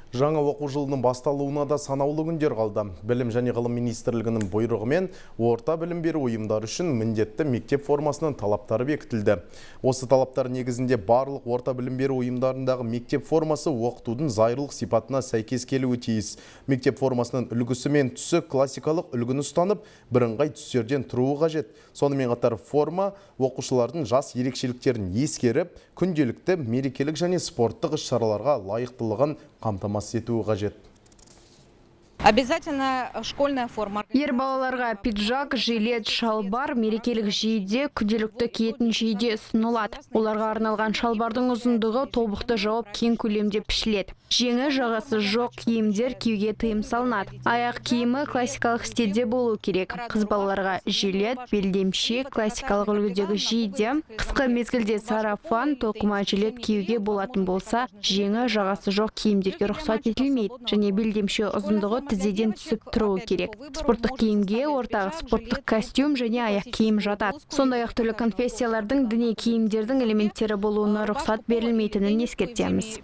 Жаңа оқу жылының басталуына да санаулы күндер қалды. Білім және ғылым министрлігінің бұйрығымен орта білім беру ұйымдары үшін міндетті мектеп формасының талаптары бекітілді. Осы талаптар негізінде барлық орта білім беру ұйымдарындағы мектеп формасы оқытудың зайырлық сипатына сәйкес келуі тиіс. Мектеп формасының үлгісі мен түсі классикалық үлгіні ұстанып, бірыңғай түстерден тұруы қажет. Сонымен қатар форма оқушылардың жас ерекшеліктерін ескеріп, күнделікті мерекелік және спорттық іс-шараларға лайықтылығын қамтамасыз етуі қажет. Обязательно школьная форма. Ер балаларға пиджак, жилет, шалбар мерекелік жейде, күнделікті киетін жейде ұсынылады. Оларға арналған шалбардың ұзындығы тобықты жауып кең көлемде пішіледі. Жеңі жағасы жоқ киімдер киюге тыйым салынады. Аяқ киімі классикалық стилде болу керек. Қыз балаларға жилет, белдемше, классикалық үлгідегі жейде, қысқы мезгілде сарафан, тоқыма жилет киюге болатын болса, жеңі жағасы жоқ киімдерге рұқсат етілмейді. Және белдемше ұзындығы тізеден түсіп тұруы керек. Спорттық киімге ортағы спорттық костюм және аяқ киім жатады. Сондай-ақ түрлі конфессиялардың діни киімдердің элементтері болуына рұқсат берілмейтінін ескертеміз.